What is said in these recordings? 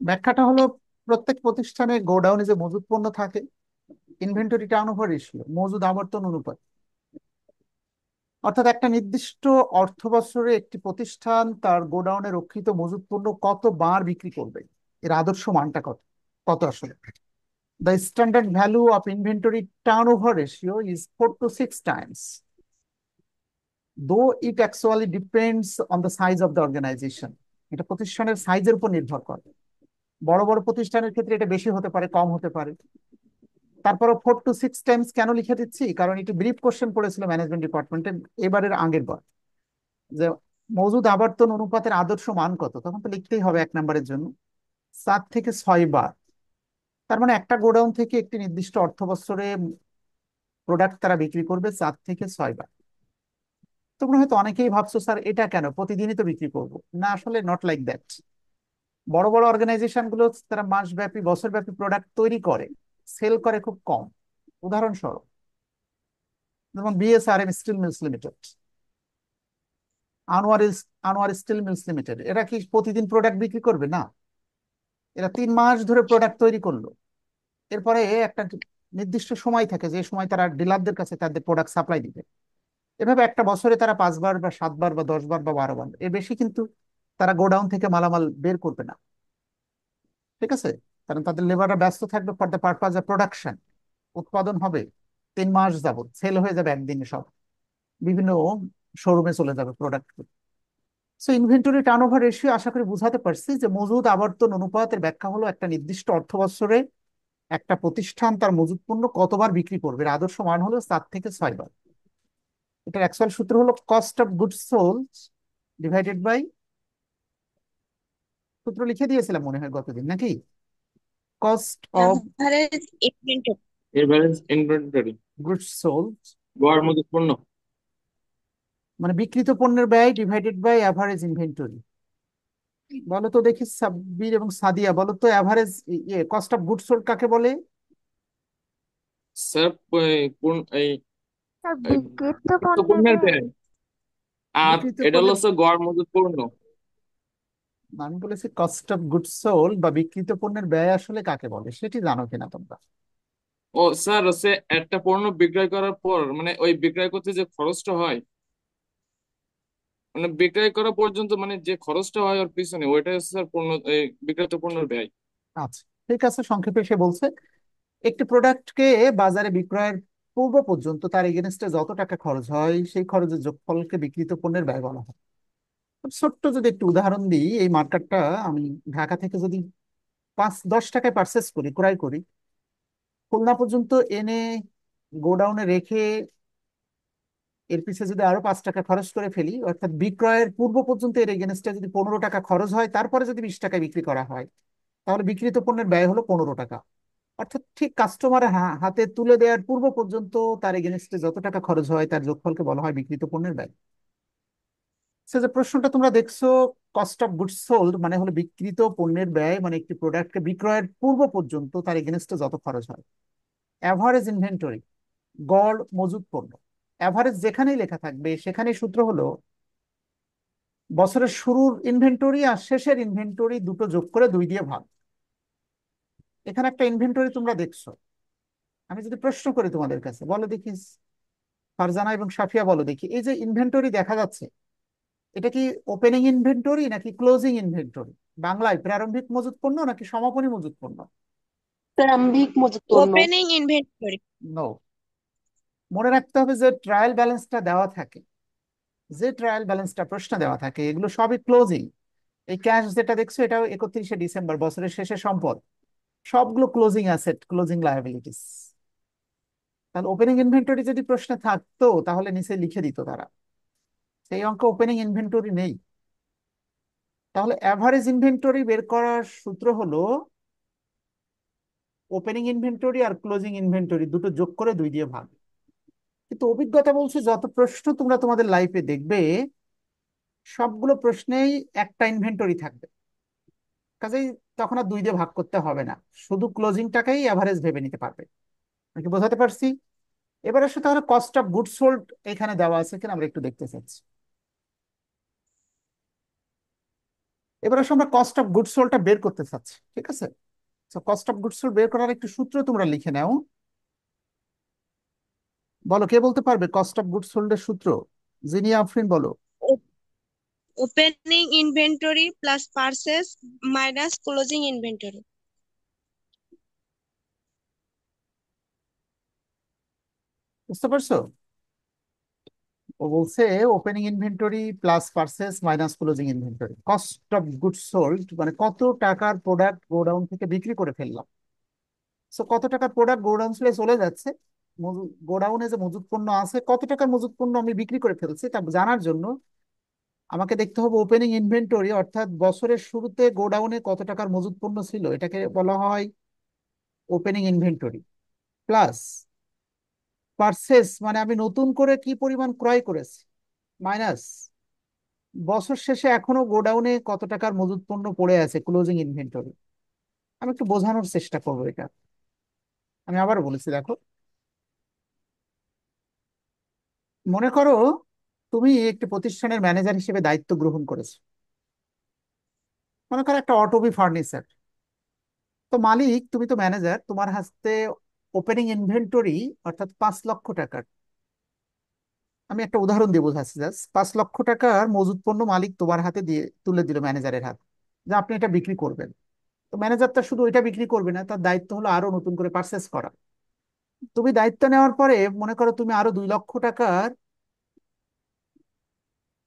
ব্যাখ্যাটা হলো, প্রত্যেক প্রতিষ্ঠানে গোডাউনে যে মজুদ পণ্য থাকে, ইনভেন্টরি টার্নওভার রেশিও, মজুদ আবর্তন অনুপাত, অর্থাৎ একটা নির্দিষ্ট অর্থ বছরে একটি প্রতিষ্ঠান তার গোডাউনে রক্ষিত মজুদ পণ্য কতবার বিক্রি করবে, এর আদর্শ মানটা কত, কত আসলে। The standard value of inventory turnover ratio is 4 to 6 times, though it actually depends on the size of the organization. এটা প্রতিষ্ঠানের সাইজের উপর নির্ভর করে। বড় বড় প্রতিষ্ঠানের ক্ষেত্রে এটা বেশি হতে পারে, কম হতে পারে। তারপরে 4 to 6 টাইমস কেন লিখে দিচ্ছি, কারণ এটি ব্রিফ কোশ্চেন পড়েছিল ম্যানেজমেন্ট ডিপার্টমেন্টে এবারের আগের বার, যে মজুদ আবর্তন অনুপাতের আদর্শ মান কত, তখন তো লিখতেই হবে 1 নম্বরের জন্য 4 থেকে 6 বার। তার মানে একটা গোডাউন থেকে একটি নির্দিষ্ট অর্থ বছরে প্রোডাক্ট তারা বিক্রি করবে 4 থেকে 6 বার। তোমরা হয়তো অনেকেই ভাবছো, স্যার এটা কেন, প্রতিদিনই তো বিক্রি করবো না। আসলে নট লাইক দ্যাট। বড় বড় অর্গানাইজেশন গুলো তারা মাসব্যাপী বছরব্যাপী প্রোডাক্ট তৈরি করে, সেল করে খুব কম। উদাহরণস্বরূপ যেমন BSRM steel mills limited, Anwar Anwar steel mills limited, এরা কি প্রতিদিন প্রোডাক্ট বিক্রি করবে না। এরা 3 মাস ধরে প্রোডাক্ট তৈরি করলো, এরপরে একটা নির্দিষ্ট সময় থাকে যে সময় তারা ডিলারদের কাছে তাদের প্রোডাক্ট সাপ্লাই দিবে। এভাবে একটা বছরে তারা 5 বার বা 7 বার বা 10 বার বা 12 বার, এর বেশি কিন্তু তারা গোডাউন থেকে মালামাল বের করবে না। ঠিক আছে, কারণ তাদের লেবাররা ব্যস্ত থাকবে for the purpose of production. উৎপাদন হবে 3 মাস যাবত, সেল হয়ে যাবে একদিনে সব, বিভিন্ন শোরুমে চলে যাবে product. So inventory turnover ratio আশা করি বুঝাতে পারছি যে মজুদ আবর্তন অনুপাতের ব্যাখ্যা হলো একটা নির্দিষ্ট অর্থ বছরে একটা প্রতিষ্ঠান তার মজুদ পণ্য কতবার বিক্রি করবে, এর আদর্শ মান হলো 4 থেকে 6 বার। এটার অ্যাকচুয়াল সূত্র হলো cost of goods sold divided by, সূত্র লিখে দিয়েছিলাম মনে হয় গতদিন নাকি, cost of average inventory. Average inventory. Goods sold, গড় মজুত পণ্য। মানে বিক্রিত পণ্যের ব্যয় ডিভাইডেড বাই অ্যাভারেজ ইনভেন্টরি। বলো তো দেখি সাব্বির এবং সাদিয়া, বলো তো average cost of goods sold কাকে বলে। স্যার, কোন এই আর এই বিক্রিত বিক্রিত পণ্যের পণ্যের ব্যয়। ব্যয়। আর বিক্রিত এটা হলো পণ্যের, স্যার গড় মজুত পণ্য। আমি বলেছি কস্ট অফ গুডস সোল্ড বা বিক্রিত পণ্যের ব্যয় আসলে কাকে বলে, সেটি জানো কিনা তোমরা। ও স্যার, হচ্ছে একটা পণ্য বিক্রয় করার পর মানে ওই বিক্রয় করতে যে খরচটা হয়, মানে বিক্রয় করা পর্যন্ত মানে যে খরচটা হয় ওর পিছনে, ওইটাই হচ্ছে স্যার পণ্য, এই বিক্রিত পণ্যের ব্যয়। আচ্ছা, ঠিক আছে, সংক্ষেপে সে বলছে একটি প্রোডাক্টকে বাজারে বিক্রয়ের পূর্ব পর্যন্ত তার এগেনস্টে যত টাকা খরচ হয় সেই খরচের যোগফলকে বিক্রিত পণ্যের ব্যয় বলা হয়। খুব ছোট্ট যদি একটু উদাহরণ দিই, এই মার্কেটটা আমি ঢাকা থেকে যদি 5-10 টাকায় পারচেস করি, ক্রয় করি, খুলনা পর্যন্ত এনে গোডাউনে রেখে এর পিছে যদি আরো 5 টাকা খরচ করে ফেলি, অর্থাৎ বিক্রয়ের পূর্ব পর্যন্ত এর এগেনস্টে যদি 15 টাকা খরচ হয়, তারপরে যদি 20 টাকায় বিক্রি করা হয়, তাহলে বিক্রিত পণ্যের ব্যয় হলো 15 টাকা। অর্থাৎ ঠিক কাস্টমার হাতে তুলে দেওয়ার পূর্ব পর্যন্ত তার এগেনস্টে যত টাকা খরচ হয় তার যোগফলকে বলা হয় বিক্রিত পণ্যের ব্যয়। সে যে প্রশ্নটা তোমরা দেখছো, কস্ট অফ গুডস সোল্ড মানে হলো বিক্রিত পণ্যের ব্যয়, মানে একটি প্রোডাক্টকে বিক্রয়ের পূর্ব পর্যন্ত তার এগেনস্টে যত খরচ হয়। অ্যাভারেজ ইনভেন্টরি, গড় মজুদ পণ্য, অ্যাভারেজ যেখানেই লেখা থাকবে সেখানেই সূত্র হলো বছরের শুরুর ইনভেন্টরি আর শেষের ইনভেন্টরি দুটো যোগ করে 2 দিয়ে ভাগ। এখানে একটা ইনভেন্টরি তোমরা দেখছো, আমি যদি প্রশ্ন করি তোমাদের কাছে, বলো দেখি ফারজানা এবং সাফিয়া, বলো দেখি এই যে ইনভেন্টরি দেখা যাচ্ছে, এটা কি ওপেনিং ইনভেন্টরি নাকি ক্লোজিং ইনভেন্টরি, বাংলায় প্রারম্ভিক মজুত পণ্য নাকি সমাপনী মজুত পণ্য। প্রারম্ভিক মজুত পণ্য। Opening inventory. নো, মনে রাখতে হবে যে ট্রায়াল ব্যালেন্সটা দেওয়া থাকে, যে ট্রায়াল ব্যালেন্সটা প্রশ্নে দেওয়া থাকে এগুলো সবই ক্লোজিং। এই ক্যাশ যেটা দেখছো এটাও 31শে ডিসেম্বর বছরের শেষে সম্পদ, সবগুলো ক্লোজিং অ্যাসেট, ক্লোজিং লায়াবিলিটিস। তাহলে ওপেনিং ইনভেন্টরি যদি প্রশ্নে থাকতো তাহলে নিচে লিখে দিত তারা, সেই অঙ্ক ওপেনিং ইনভেন্টরি নেই। তাহলে অ্যাভারেজ ইনভেন্টরি বের করার সূত্র হলো ওপেনিং ইনভেন্টরি আর ক্লোজিং ইনভেন্টরি দুটো যোগ করে 2 দিয়ে ভাগ। কিন্তু অভিজ্ঞতা বলছে যত প্রশ্ন তোমরা তোমাদের লাইফে দেখবে সবগুলো প্রশ্নেই একটা ইনভেন্টরি থাকবে, কাজেই তখন আর 2 দিয়ে ভাগ করতে হবে না, শুধু ক্লোজিংটাকেই অ্যাভারেজ ভেবে নিতে পারবে। আমি কি বোঝাতে পারছি? এবার আসলে তাহলে কস্ট অফ গুড সোল্ড এখানে দেওয়া আছে কিনা আমরা একটু দেখতে চাচ্ছি। এবার আসলে আমরা কস্ট অফ গুডস সোল্ডটা বের করতে চাচ্ছি, ঠিক আছে? তো কস্ট অফ গুডস সোল্ড বের করার একটু সূত্র তোমরা লিখে নাও। বলো, কে বলতে পারবে কস্ট অফ গুডস সোল্ডের সূত্র? জিনিয়া আফরিন বলো। Opening inventory plus purchase minus closing inventory. বুঝতে পারছো? ও বলছে opening inventory plus purchase minus closing inventory, cost of goods sold মানে কত টাকার প্রোডাক্ট গোডাউন থেকে বিক্রি করে ফেললাম। সো কত টাকার প্রোডাক্ট গোডাউন ছেড়ে চলে যাচ্ছে, গোডাউনে যে মজুত পণ্য আছে কত টাকার মজুত পণ্য আমি বিক্রি করে ফেলছি তা জানার জন্য আমাকে দেখতে হবে ওপেনিং ইনভেন্টরি, অর্থাৎ বছরের শুরুতে গোডাউনে কত টাকার মজুত পণ্য ছিল, এটাকে বলা হয় ওপেনিং ইনভেন্টরি, প্লাস পারচেস মানে আমি নতুন করে কি পরিমাণ ক্রয় করেছি, মাইনাস বছর শেষে এখনো গোডাউনে কত টাকার মজুত পণ্য পড়ে আছে, ক্লোজিং ইনভেন্টরি। আমি একটু বোঝানোর চেষ্টা করবো এটা। আমি আবার বলেছি, দেখো, মনে করো তুমি একটি প্রতিষ্ঠানের ম্যানেজার হিসেবে দায়িত্ব গ্রহণ করেছো। মনে করো একটা অটোবি ফার্নিচার। তো মালিক, তুমি তো ম্যানেজার, তোমার হাতে ওপেনিং ইনভেন্টরি অর্থাৎ 5 লক্ষ টাকার, আমি একটা উদাহরণ দিয়ে বোঝাচ্ছি, জাস্ট 5 লক্ষ টাকার মজুত পণ্য মালিক তোমার হাতে দিয়ে তুলে দিল ম্যানেজারের হাতে, যে আপনি এটা বিক্রি করবেন। তো ম্যানেজার তো শুধু এটা বিক্রি করবে না, তার দায়িত্ব হলো আরো নতুন করে পারচেস করা। তুমি দায়িত্ব নেওয়ার পরে মনে করো তুমি আরো 2 লক্ষ টাকার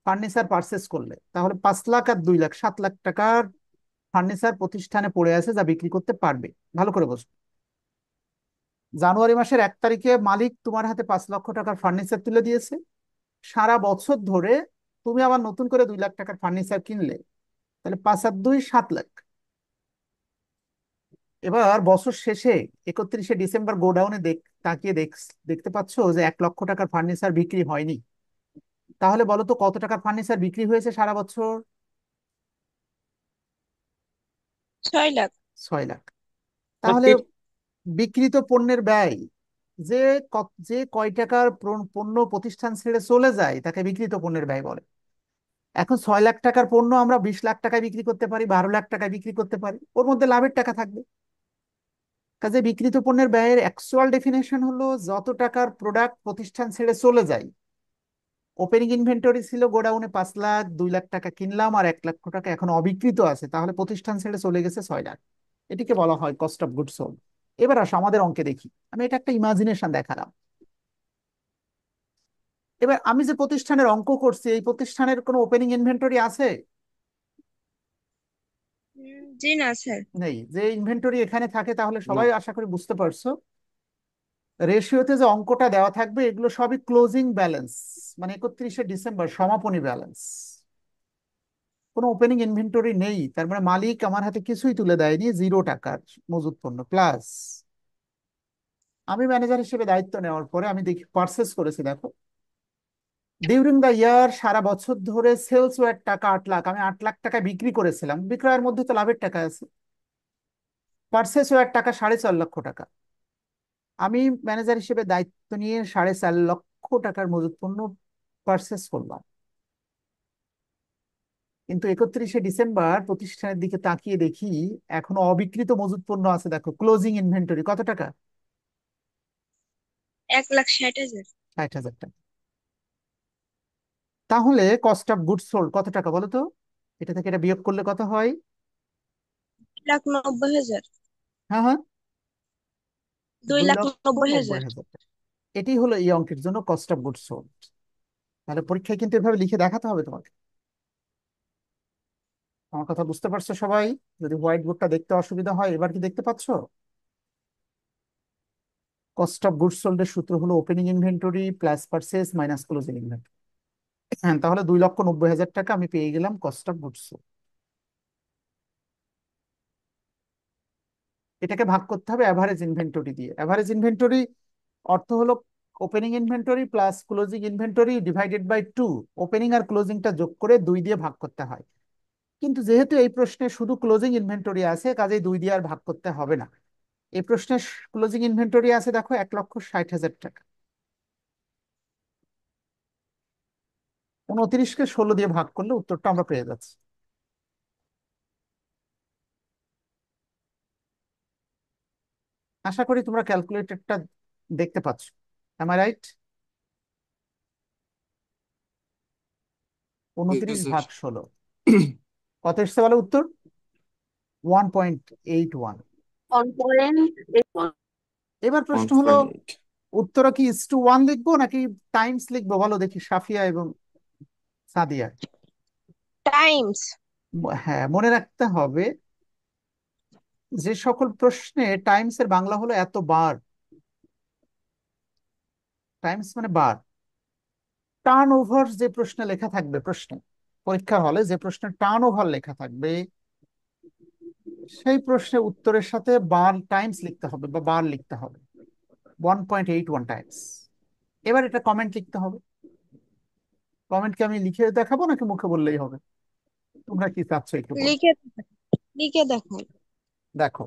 ফার্নিচার পারচেস করলে, তাহলে 5 লাখ আর 2 লাখ, 7 লাখ টাকার ফার্নিচার প্রতিষ্ঠানে পড়ে আছে যা বিক্রি করতে পারবে। ভালো করে বোঝো, জানুয়ারি মাসের 1 তারিখে মালিক তোমার হাতে 5 লক্ষ টাকার ফার্নিচার তুলে দিয়েছে। সারা বছর ধরে তুমি আবার নতুন করে 2 লাখ টাকার ফার্নিচার কিনলে, তাহলে 5 আর 2 7 লাখ। এবার বছর শেষে 31শে ডিসেম্বর গোডাউনে তাকিয়ে দেখতে পাচ্ছ যে 1 লক্ষ টাকার ফার্নিচার বিক্রি হয়নি। তাহলে বলো তো কত টাকার ফার্নিচার বিক্রি হয়েছে সারা বছর? 6 লাখ। 6 লাখ। স্যার তাহলে বিক্রিত পণ্যের ব্যয়, যে যে কয় টাকার পণ্য প্রতিষ্ঠান ছেড়ে চলে যায় তাকে বিক্রিত পণ্যের ব্যয় বলে। এখন 6 লাখ টাকার পণ্য আমরা 20 লাখ টাকায় বিক্রি করতে পারি, 12 লাখ টাকায় বিক্রি করতে পারি, ওর মধ্যে লাভের টাকা থাকবে। কাজে বিক্রিত পণ্যের ব্যয়ের অ্যাকচুয়াল ডেফিনেশন হলো যত টাকার প্রোডাক্ট প্রতিষ্ঠান ছেড়ে চলে যায়। ওপেনিং ইনভেন্টরি ছিল গোডাউনে 5 লাখ, 2 লাখ টাকা কিনলাম আর 1 লক্ষ টাকা এখন অবিকৃত আছে, তাহলে প্রতিষ্ঠান ছেড়ে চলে গেছে 6 লাখ। এটিকে বলা হয় কস্ট অফ গুডস সোল্ড। এবার আসো আমাদের অঙ্কে দেখি, আমি এটা একটা ইমাজিনেশন দেখালাম। এবার আমি যে প্রতিষ্ঠানের অঙ্ক করছি এই প্রতিষ্ঠানের কোনো ওপেনিং ইনভেন্টরি আছে? জি না স্যার। নেই। যে ইনভেন্টরি এখানে থাকে তাহলে না। সবাই আশা করি বুঝতে পারছো, রেশিওতে যে অঙ্কটা দেওয়া থাকবে এগুলো সবই ক্লোজিং ব্যালেন্স, মানে 31শে ডিসেম্বর সমাপনী ব্যালেন্স। কোনো ওপেনিং ইনভেন্টরি নেই, তার মানে মালিক আমার হাতে কিছুই তুলে দেয়নি, 0 টাকার মজুত পণ্য, প্লাস আমি ম্যানেজার হিসেবে দায়িত্ব নেওয়ার পরে আমি দেখি পারচেস করেছি, দেখো ডিউরিং দ্য ইয়ার সারা বছর ধরে সেলস ওয়ার টাকা 8 লাখ, আমি 8 লাখ টাকায় বিক্রি করেছিলাম, বিক্রয়ের মধ্যে তো লাভের টাকা আছে। পারচেস ওয়ার টাকা 4.5 লক্ষ টাকা, আমি ম্যানেজার হিসেবে দায়িত্ব নিয়ে 4.5 লক্ষ টাকার মজুত পণ্য পারচেস করলাম। কিন্তু 31শে ডিসেম্বর প্রতিষ্ঠানের দিকে তাকিয়ে দেখি এখনো অবিকৃত মজুত পণ্য আছে, দেখো ক্লোজিং ইনভেন্টরি কত টাকা? 1,60,000। 60,000 টাকা। তাহলে কস্ট অফ গুডস সোল্ড কত টাকা বলো তো? এটা থেকে এটা বিয়োগ করলে কত হয়? 2,90,000। হ্যাঁ হ্যাঁ, দুই দুই লাখ লক্ষ নব্বই নব্বই হাজার হাজার টাকা এটি হলো এই অঙ্কের জন্য কস্ট অফ গুডস সোল্ড। তাহলে পরীক্ষায় কিন্তু এভাবে লিখে দেখাতে হবে তোমাকে। আমার কথা বুঝতে পারছো সবাই? যদি হোয়াইট বোর্ডটা দেখতে অসুবিধা হয়, এবার কি দেখতে পাচ্ছো? কস্ট অফ গুডস সোল্ড এর সূত্র হলো opening inventory plus purchase minus closing inventory. হ্যাঁ, তাহলে 2,90,000 টাকা আমি পেয়ে গেলাম কস্ট অফ গুডস সোল্ড। এটাকে ভাগ করতে হবে অ্যাভারেজ ইনভেন্টরি দিয়ে। অ্যাভারেজ ইনভেন্টরি অর্থ হলো opening inventory plus closing inventory divided by 2। ওপেনিং আর ক্লোজিংটা যোগ করে 2 দিয়ে ভাগ করতে হয়। কিন্তু যেহেতু এই প্রশ্নে শুধু ক্লোজিং ইনভেন্টরি আছে, কাজেই 2 দিয়ে আর ভাগ করতে হবে না। এই প্রশ্নে ক্লোজিং ইনভেন্টরি আছে দেখো 1,60,000 টাকা। 29কে 16 দিয়ে ভাগ করলে উত্তরটা আমরা পেয়ে যাচ্ছি। আশা করি তোমরা ক্যালকুলেটরটা দেখতে পাচ্ছ। Am I right? Yes, 29 sir. ভাগ 16 কত এসছে বলো উত্তর? 1.81। 1.81। এবার প্রশ্ন হলো, 1.8. উত্তর কি ইস টু ওয়ান লিখবো নাকি টাইমস লিখবো বলো দেখি, সাফিয়া এবং সাদিয়া। টাইমস। হ্যাঁ, মনে রাখতে হবে যে সকল প্রশ্নে টাইমস এর বাংলা হলো এত বার। টাইমস মানে বার। টার্ন ওভার যে প্রশ্নে লেখা থাকবে, প্রশ্নে পরীক্ষা হলে যে প্রশ্নে টার্ন ওভার লেখা থাকবে, সেই প্রশ্নের উত্তরের সাথে বার টাইমস লিখতে হবে বা বার লিখতে হবে। 1.81 টাইমস। এবার এটা কমেন্ট লিখতে হবে। কমেন্টকে আমি লিখে দেখাবো নাকি মুখে বললেই হবে? তোমরা কি চাচ্ছ একটু বলো। লিখে লিখে দেখাই। দেখো,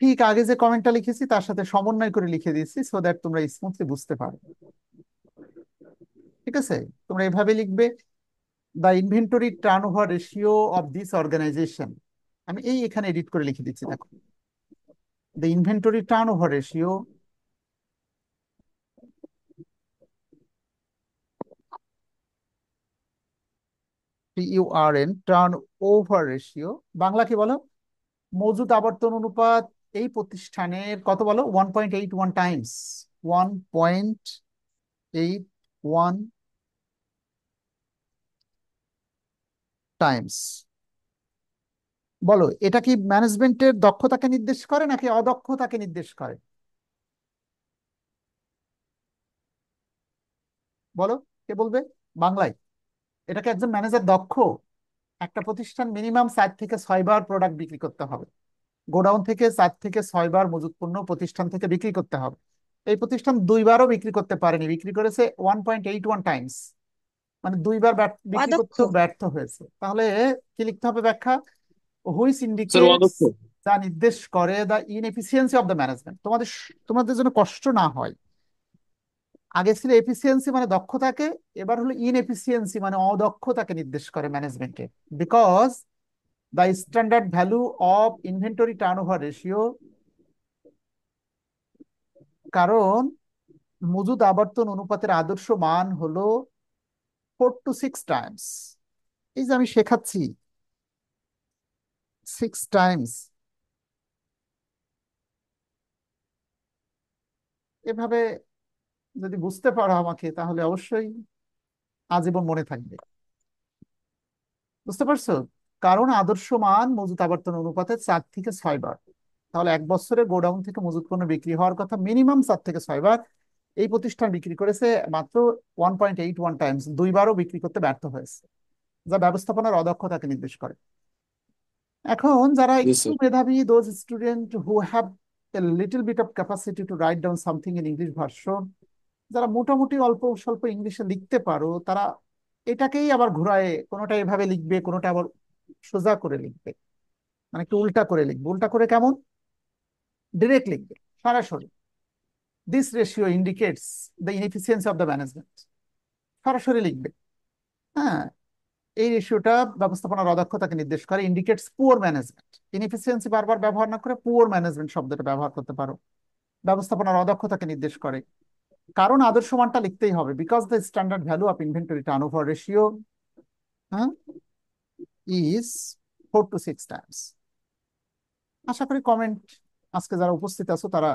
ঠিক আগে যে কমেন্টটা লিখেছি তার সাথে সমন্বয় করে লিখে দিয়েছি, সো দ্যাট তোমরা স্মুথলি বুঝতে পারো। ঠিক আছে? তোমরা এভাবে লিখবে, the inventory turnover ratio of this organization. আমি এখানে এডিট করে লিখে দিচ্ছি, দেখো। The inventory turnover ratio, TURN, turnover ratio, Bangla কি বলো? মজুদ আবর্তন অনুপাত এই প্রতিষ্ঠানের কত বলো? 1.81 টাইমস। 1.81 টাইমস। বলো, এটা কি ম্যানেজমেন্টের দক্ষতাকে নির্দেশ করে নাকি অদক্ষতাকে নির্দেশ করে? বলো, কে বলবে বাংলায়? এটা কি একজন ম্যানেজার দক্ষ? একটা প্রতিষ্ঠান মিনিমাম 4 থেকে 6 বার প্রোডাক্ট বিক্রি করতে হবে। গোডাউন থেকে 4 থেকে 6 বার মজুত পণ্য প্রতিষ্ঠান থেকে বিক্রি করতে হবে। এই প্রতিষ্ঠান 2 বারও বিক্রি করতে পারেনি, বিক্রি করেছে 1.81 টাইমস, মানে 2 বার বিক্রি অদক্ষ। করতেও ব্যর্থ হয়েছে। তাহলে কি লিখতে হবে ব্যাখ্যা? হুইচ স্যার ইন্ডিকেটস, অদক্ষ। যা নির্দেশ করে the inefficiency of the management. তোমাদের জন্য কষ্ট না হয়, আগে ছিল এফিসিয়েন্সি মানে দক্ষতাকে, এবার হলো ইনএফিসিয়েন্সি মানে অদক্ষতাকে নির্দেশ করে ম্যানেজমেন্টে। Because the standard value of inventory turnover ratio, কারণ মজুদ আবর্তন অনুপাতের আদর্শ মান হলো 4 to 6 টাইমস। এই যে আমি শেখাচ্ছি 6 টাইমস, এভাবে যদি বুঝতে পারো আমাকে তাহলে অবশ্যই আজীবন মনে থাকবে। বুঝতে পারছো? কারণ আদর্শ মান মজুত আবর্তন অনুপাতে 4 থেকে 6 বার। তাহলে 1 বছরে গোডাউন থেকে মজুত পণ্য বিক্রি হওয়ার কথা মিনিমাম 4 থেকে 6 বার, এই প্রতিষ্ঠান বিক্রি করেছে মাত্র 1.81 টাইমস, 2 বারও বিক্রি করতে ব্যর্থ হয়েছে, যা ব্যবস্থাপনার অদক্ষতাকে নির্দেশ করে। এখন যারা Yes, একটু sir. মেধাবী, those student who have a little bit of capacity to write down something in English version, যারা মোটামুটি অল্প স্বল্প ইংলিশে লিখতে পারো, তারা এটাকেই আবার ঘুরায় কোনোটা এভাবে লিখবে, কোনোটা আবার সোজা করে লিখবে, মানে একটু উল্টা করে লিখবে। উল্টা করে কেমন? ডিরেক্ট লিখবে, সরাসরি। This ratio indicates the inefficiency of the management, সরাসরি লিখবে। হ্যাঁ, এই রেশিওটা ব্যবস্থাপনার অদক্ষতাকে নির্দেশ করে। ইন্ডিকেটস পুয়ার ম্যানেজমেন্ট, ইনএফিসিয়েন্সি বারবার ব্যবহার না করে পুয়ার ম্যানেজমেন্ট শব্দটা ব্যবহার করতে পারো। ব্যবস্থাপনার অদক্ষতাকে নির্দেশ করে, কারণ আদর্শ মানটা লিখতেই হবে। Because the standard value of inventory turnover ratio, হ্যাঁ, ইজ 4 to 6 টাইমস। আশা করি কমেন্ট আজকে যারা উপস্থিত আছো তারা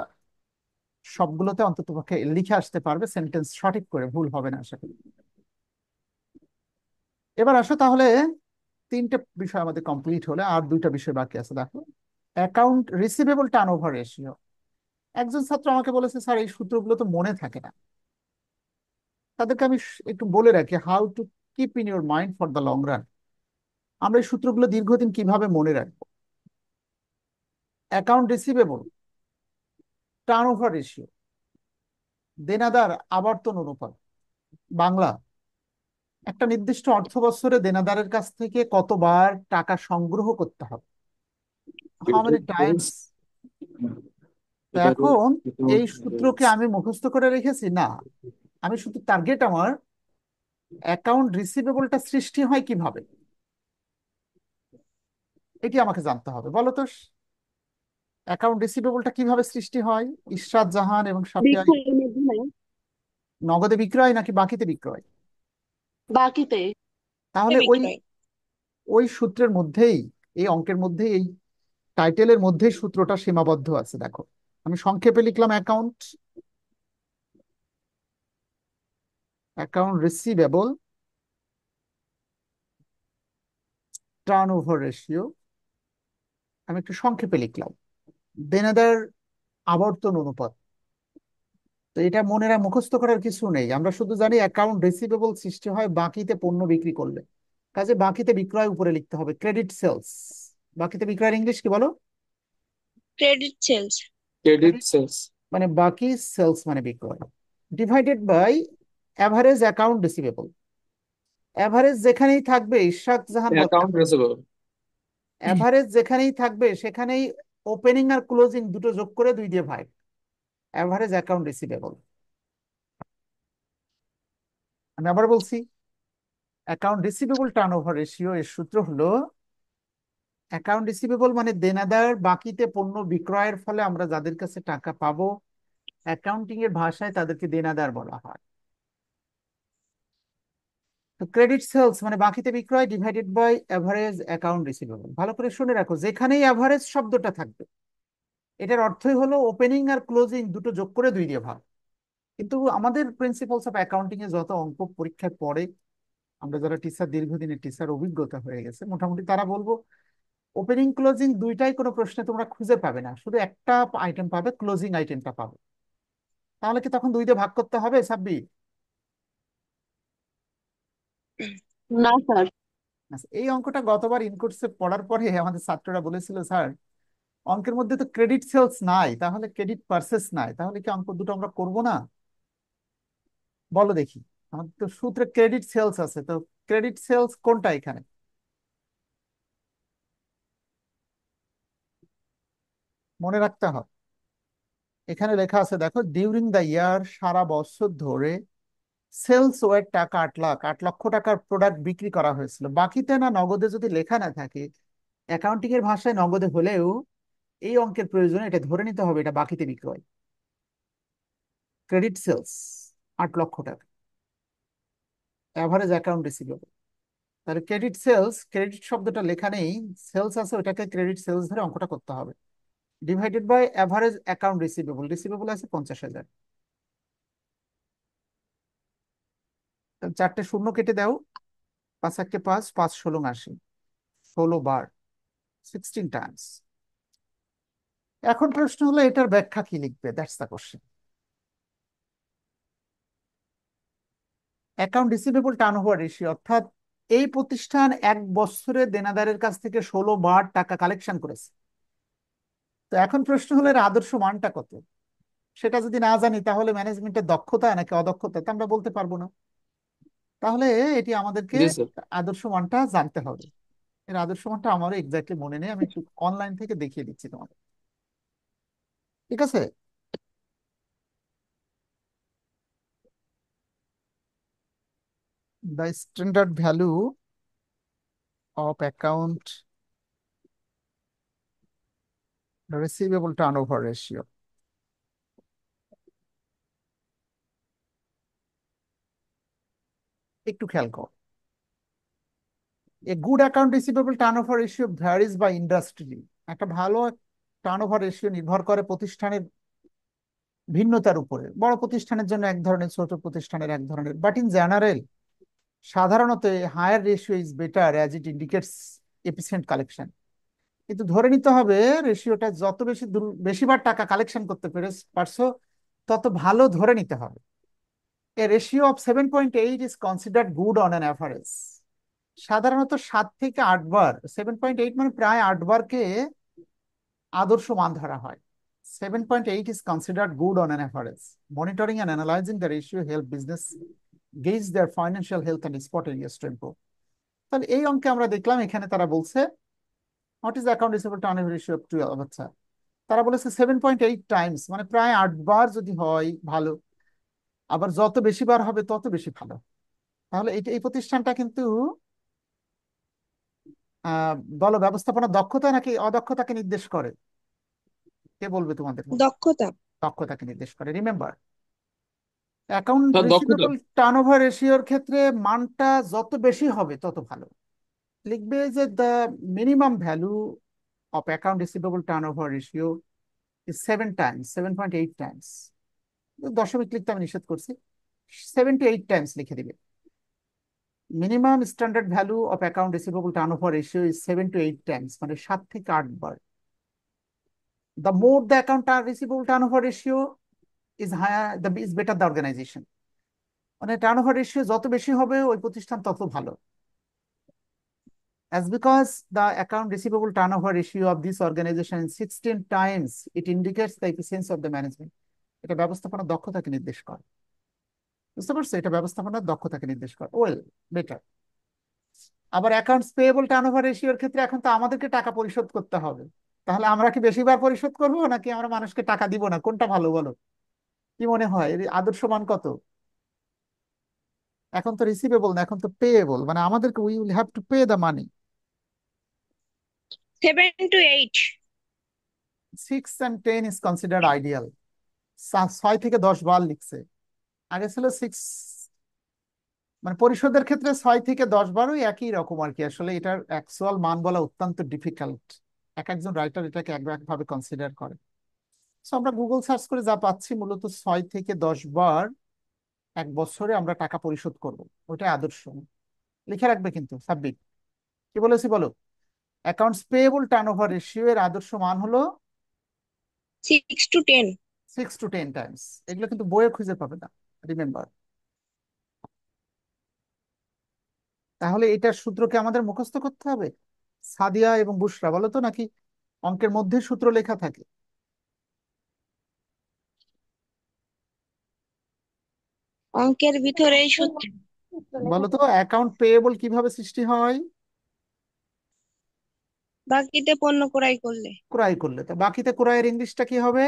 সবগুলোতে অন্ততপক্ষে লিখে আসতে পারবে সেন্টেন্স সঠিক করে, ভুল হবে না আশা করি। এবার আসো তাহলে, 3টে বিষয় আমাদের কমপ্লিট হলে আর 2টা বিষয় বাকি আছে। দেখো, অ্যাকাউন্ট রিসিভেবল টার্নওভার রেশিও। একজন ছাত্র আমাকে বলেছে, স্যার এই সূত্রগুলো তো মনে থাকে না। তাদেরকে আমি একটু বলে রাখি, how to keep in your mind for the long run. আমরা এই সূত্রগুলো দীর্ঘদিন কিভাবে মনে রাখবো? অ্যাকাউন্ট রিসিভেবল টার্নওভার রেশিও, দেনাদার আবর্তন অনুপাত। বাংলা, একটা নির্দিষ্ট অর্থ বছরে দেনাদারের কাছ থেকে কতবার টাকা সংগ্রহ করতে হবে, হাউ মেনি টাইমস। তো এখন এই সূত্রকে আমি মুখস্থ করে রেখেছি না, আমি শুধু টার্গেট আমার অ্যাকাউন্ট রিসিভেবলটা সৃষ্টি হয় কিভাবে, এটি আমাকে জানতে হবে। বলো তো, অ্যাকাউন্ট রিসিভেবলটা কিভাবে সৃষ্টি হয়? ইশরাত জাহান এবং সাফিয়া, বিক্রয়ের মাধ্যমে। নগদে বিক্রয় নাকি বাকিতে বিক্রয়? বাকিতে। তাহলে ওই বিক্রয়। ওই সূত্রের মধ্যেই, এই অঙ্কের মধ্যেই, এই টাইটেলের মধ্যেই সূত্রটা সীমাবদ্ধ আছে। দেখো, আমি সংক্ষেপে লিখলাম account, account receivable turnover ratio. আমি একটু সংক্ষেপে লিখলাম দেনাদার আবর্তন অনুপাত। তো এটা মুখস্থ করার কিছু নেই, আমরা শুধু জানি অ্যাকাউন্ট রিসিভেবল সৃষ্টি হয় বাকিতে পণ্য বিক্রি করলে। কাজে বাকিতে বিক্রয় উপরে লিখতে হবে ক্রেডিট সেলস। বাকিতে বিক্রয়ের ইংলিশ কি বলো? Credit sales. Credit credit sales. মানে বাকি, সেলস মানে বিক্রয়, divided by average account receivable. Average যেখানেই থাকবে, ইশরাক জাহান বলে, অ্যাকাউন্ট রিসিভেবল। অ্যাভারেজ যেখানেই থাকবে সেখানেই ওপেনিং আর ক্লোজিং দুটো যোগ করে 2 দিয়ে ভাগ, অ্যাভারেজ অ্যাকাউন্ট রিসিভেবল। আমি আবার বলছি, অ্যাকাউন্ট রিসিভেবল টার্নওভার রেশিও এর সূত্র হলো, অ্যাকাউন্ট রিসিভেবল মানে দেনাদার বাকিতে পণ্য বিক্রয়ের ফলে আমরা যাদের কাছে টাকা পাবো, অ্যাকাউন্টিং এর ভাষায় তাদেরকে দেনাদার বলা হয়। তো ক্রেডিট সেলস মানে বাকিতে বিক্রয় divided by average account receivable. ভালো করে শুনে রাখো, যেখানেই অ্যাভারেজ শব্দটা থাকবে এটার অর্থই হলো ওপেনিং আর ক্লোজিং দুটো যোগ করে 2 দিয়ে ভাগ। কিন্তু আমাদের প্রিন্সিপালস অফ অ্যাকাউন্টিং এ যত অঙ্ক পরীক্ষায় পড়ে, আমরা যারা টিচার, দীর্ঘদিনের টিচার, অভিজ্ঞতা হয়ে গেছে মোটামুটি, তারা বলবো ওপেনিং ক্লোজিং দুইটাই কোনো প্রশ্নে তোমরা খুঁজে পাবে না, শুধু একটা আইটেম পাবে, ক্লোজিং আইটেমটা পাবে। তাহলে কি তখন 2 দিয়ে ভাগ করতে হবে, সাব্বির? না স্যার। আচ্ছা, এই অঙ্কটা গতবার ইনকোর্সে পড়ার পরে আমাদের ছাত্ররা বলেছিল, স্যার অঙ্কের মধ্যে তো ক্রেডিট সেলস নাই, তাহলে ক্রেডিট পারচেস নাই, তাহলে কি অঙ্ক দুটো আমরা করব না? বলো দেখি, আমাদের তো সূত্রে ক্রেডিট সেলস আছে, তো ক্রেডিট সেলস কোনটা এখানে? মনে রাখতে হবে, এখানে লেখা আছে দেখো, ডিউরিং দ্য ইয়ার, সারা বছর ধরে সেলস ওয়ের টাকা 8 লাখ, 8 লক্ষ টাকার প্রোডাক্ট বিক্রি করা হয়েছিল। বাকিতে না নগদে যদি লেখা না থাকে, অ্যাকাউন্টিং এর ভাষায় নগদে হলেও এই অঙ্কের প্রয়োজনে এটা ধরে নিতে হবে এটা বাকিতে বিক্রয়। ক্রেডিট সেলস 8 লক্ষ টাকা, অ্যাভারেজ অ্যাকাউন্ট রিসিভেবল। তাহলে ক্রেডিট সেলস, ক্রেডিট শব্দটা লেখা নেই, সেলস আছে, ওটাকে ক্রেডিট সেলস ধরে অঙ্কটা করতে হবে, divided by average account receivable. Receivable আছে 50,000। তাহলে 4টে শূন্য কেটে দাও, 5 × 5 = 5, 16 × 80, 16 বার, 16 টাইমস। এখন প্রশ্ন হলো এটার ব্যাখ্যা কি লিখবে, that's the question. Account receivable turnover ratio, অর্থাৎ এই প্রতিষ্ঠান 1 বছরে দেনাদারের কাছ থেকে 16 বার টাকা কালেকশন করেছে। তো এখন প্রশ্ন হলো এর আদর্শ মানটা কত? সেটা যদি না জানি তাহলে ম্যানেজমেন্টের দক্ষতা নাকি অদক্ষতা তা আমরা বলতে পারবো না। তাহলে এটি আমাদেরকে জি স্যার। আদর্শ মানটা জানতে হবে। এর আদর্শ মানটা আমারও এক্স্যাক্টলি মনে নেই, আমি একটু অনলাইন থেকে দেখিয়ে দিচ্ছি তোমাদের। ঠিক আছে? The standard value of account receivable turnover ratio. একটু খেয়াল করো, a good account receivable turnover ratio varies by industry. একটা ভালো টার্নওভার রেশিও নির্ভর করে প্রতিষ্ঠানের ভিন্নতার উপরে। বড় প্রতিষ্ঠানের জন্য এক ধরনের, ছোট প্রতিষ্ঠানের এক ধরনের, বাট ইন জেনারেল সাধারণত higher ratio is better as it indicates efficient collection. কিন্তু ধরে নিতে হবে রেশিওটা যত বেশিবার টাকা কালেকশন করতে পারছো তত ভালো ধরে নিতে হবে। A ratio of 7.8 is considered good on an average. সাধারণত 7 থেকে 8 বার, 7.8 মানে প্রায় 8 বারকে আদর্শ মান ধরা হয়। 7.8 is considered good on an average. Monitoring and analyzing the ratio help business gauge their financial health and spot areas to improve. তাহলে এই অঙ্কে আমরা দেখলাম এখানে তারা বলছে what is account receivable turnover ratio of 12। আচ্ছা, তারা বলেছে 7.8 টাইমস, মানে প্রায় 8 বার যদি হয় ভালো, আবার যত বেশি বার হবে তত বেশি ভালো। তাহলে এই প্রতিষ্ঠানটা কিন্তু বলো ব্যবস্থাপনা দক্ষতা নাকি অদক্ষতাকে নির্দেশ করে? কে বলবে তোমাদের মধ্যে? দক্ষতা। দক্ষতাকে নির্দেশ করে। রিমেম্বার, অ্যাকাউন্ট স্যার দক্ষতা। রিসিভেবল টার্নওভার রেশিওর ক্ষেত্রে মানটা যত বেশি হবে তত ভালো। লিখবে যে the minimum value of account receivable turnover ratio is 7 Times, 7.8 Times. দশমিক লিখতে আমি নিষেধ করছি, 7 to 8 টাইমস লিখে দিবে। Minimum standard value of account receivable turnover ratio is 7 to 8 times, মানে 7 থেকে 8 বার। The more the account receivable turnover ratio is higher, the is better the organization. মানে টার্নওভার রেশিও যত বেশি হবে ওই প্রতিষ্ঠান তত ভালো। As because the account receivable turnover ratio of this organization is 16 times, it indicates the efficiency of the management. এটা ব্যবস্থাপনার দক্ষতাকে নির্দেশ করে। বুঝতে পারছো? এটা ব্যবস্থাপনার দক্ষতাকে নির্দেশ করে। Well, better. আবার অ্যাকাউন্টস পেয়েবল টার্নওভার রেশিওর ক্ষেত্রে এখন তো আমাদেরকে টাকা পরিশোধ করতে হবে। তাহলে আমরা কি বেশিবার পরিশোধ করবো নাকি আমরা মানুষকে টাকা দিব না? কোনটা ভালো বলো? কি মনে হয় এর আদর্শ মান কত? এখন তো রিসিভেবল না, এখন তো পেয়েবল, মানে আমাদেরকে we will have to pay the money. 7 to 8। 6 and 10 is considered ideal। 6 থেকে 10 বার লিখছে, আগে ছিল 6। মানে পরিশোধের ক্ষেত্রে 6 থেকে 10 বার, ওই একই রকম আর কি। আসলে এটার অ্যাকচুয়াল মান বলা অত্যন্ত ডিফিকাল্ট, এক একজন রাইটার এটাকে এক এক ভাবে কনসিডার করে। সো আমরা গুগল সার্চ করে যা পাচ্ছি, মূলত 6 থেকে 10 বার 1 বছরে আমরা টাকা পরিশোধ করব, ওটাই আদর্শ। লিখে রাখবে কিন্তু সাবমিট। কি বলেছি বলো? অ্যাকাউন্টস পেয়েবল টার্নওভার রেশিও এর আদর্শ মান হলো 6 to 10। 6 to 10 Times. এগুলো কিন্তু বইয়ে খুঁজে পাবে না, রিমেম্বার। তাহলে এটার সূত্রকে আমাদের মুখস্থ করতে হবে। সাদিয়া এবং বুশরা বলো তো, নাকি অঙ্কের মধ্যে সূত্র লেখা থাকে? অঙ্কের ভিতরেই সূত্র। বলো তো অ্যাকাউন্ট পেয়েবল কিভাবে সৃষ্টি হয়? বাকিতে পণ্য ক্রয় করলে। ক্রয় করলে। তো বাকিতে ক্রয়ের ইংলিশটা কি হবে?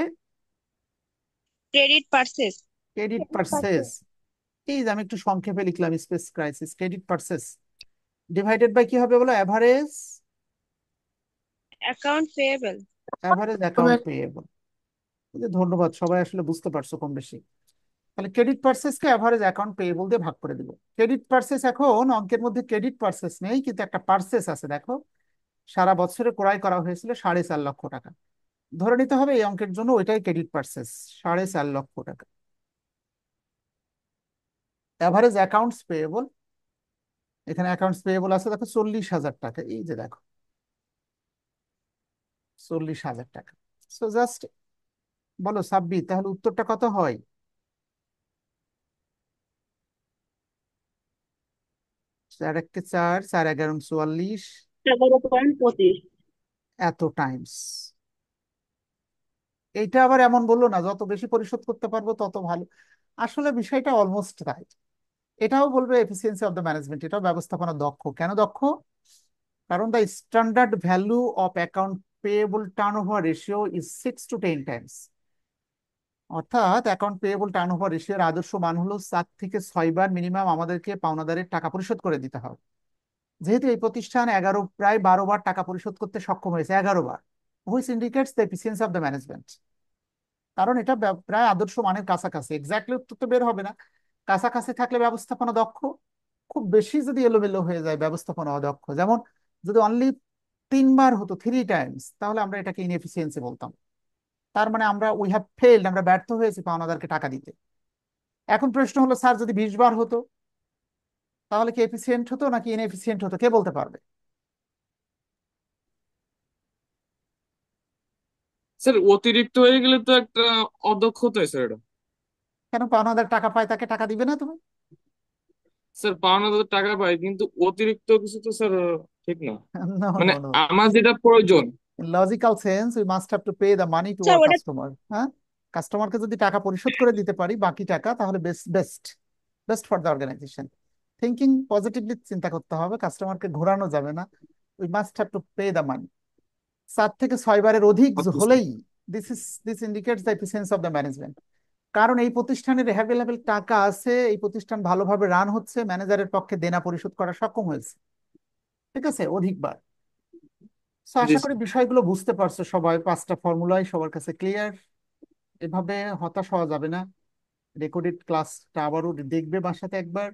Credit purchase. Credit purchase. এই যে আমি একটু সংক্ষেপে লিখলাম, space crisis, credit purchase divided by কি হবে বলো? Average. Account payable. Average account payable. ধন্যবাদ, সবাই আসলে বুঝতে পারছো কম বেশি। তাহলে ক্রেডিট পারচেস কে অ্যাভারেজ অ্যাকাউন্ট পেয়েবল দিয়ে ভাগ করে দিব। ক্রেডিট পারচেস, এখন অঙ্কের মধ্যে ক্রেডিট পারচেস নেই, কিন্তু একটা পারচেস আছে দেখো। সারা বছরে ক্রয় করা হয়েছিল 4.5 লক্ষ টাকা। ধরে নিতে হবে এই অঙ্কের জন্য ওইটাই ক্রেডিট পারচেস, 4.5 লক্ষ টাকা। অ্যাভারেজ অ্যাকাউন্টস পেয়েবল, এখানে অ্যাকাউন্টস পেয়েবল আছে দেখো 40,000 টাকা। এই যে দেখো 40,000 টাকা। সো জাস্ট বলো সাব্বির, তাহলে উত্তরটা কত হয়? 4 × 1 = 4, 4 × 11 = 44। 11.25। এত টাইমস। এইটা আবার এমন বললো না যত বেশি পরিশোধ করতে পারবো তত ভালো। আসলে বিষয়টা অলমোস্ট রাইট। এটাও বলবে এফিসিয়েন্সি অফ দ্য ম্যানেজমেন্ট, এটাও ব্যবস্থাপনা দক্ষ। কেন দক্ষ? কারণ the standard value of account payable turnover ratio is 6 to 10 Times. অর্থাৎ অ্যাকাউন্ট পেয়েবল টার্নওভার রেশিওর আদর্শ মান হলো 4 থেকে 6 বার মিনিমাম আমাদেরকে পাওনাদারের টাকা পরিশোধ করে দিতে হবে। যেহেতু এই প্রতিষ্ঠান প্রায় 12 বার টাকা পরিশোধ করতে সক্ষম হয়েছে, 11 বার, which indicates the efficiency of the management. কারণ এটা প্রায় আদর্শ মানের কাছাকাছি। এক্স্যাক্টলি উত্তর তো বের হবে না, কাছাকাছি থাকলে ব্যবস্থাপনা দক্ষ। খুব বেশি যদি এলোমেলো হয়ে যায় ব্যবস্থাপনা অদক্ষ। যেমন যদি অনলি 3 বার হতো, 3 টাইমস, তাহলে আমরা এটাকে ইনএফিসিয়েন্সি বলতাম। তার মানে আমরা উই হ্যাভ ফেলড, আমরা ব্যর্থ হয়েছি পাওনাদারকে টাকা দিতে। এখন প্রশ্ন হলো স্যার যদি 20 বার হতো তাহলে কি এফিসিয়েন্ট হতো নাকি ইনএফিসিয়েন্ট হতো? কে বলতে পারবে? স্যার অতিরিক্ত হয়ে গেলে তো একটা অদক্ষতা স্যার এটা। কেন? পাওনাদার টাকা পায়, তাকে টাকা দিবে না তুমি? স্যার পাওনা তো টাকা পাই, কিন্তু অতিরিক্ত কিছু তো স্যার ঠিক না। নো, মানে নো, নো। আমার যেটা প্রয়োজন। In logical sense, we must have to pay the money to sir our ওটা customer। হ্যাঁ, কাস্টমারকে যদি টাকা পরিশোধ করে দিতে পারি বাকি টাকা, তাহলে best best best for the organization. Thinking positively চিন্তা করতে হবে, কাস্টমারকে ঘোরানো যাবে না। We must have to pay the money. 4 থেকে 6 বারের অধিক আচ্ছা স্যার। হলেই this indicates the efficiency of the management. কারণ এই প্রতিষ্ঠানের অ্যাভেলেবেল টাকা আছে, এই প্রতিষ্ঠান ভালোভাবে রান হচ্ছে, ম্যানেজারের পক্ষে দেনা পরিশোধ করা সক্ষম হয়েছে। ঠিক আছে, অধিকবার। তো জি আশা করি স্যার। বিষয়গুলো বুঝতে পারছো সবাই, পাঁচটা ফর্মুলাই সবার কাছে ক্লিয়ার। এভাবে হতাশ হওয়া যাবে না। রেকর্ডেড ক্লাসটা আবারও দেখবে বাসাতে একবার।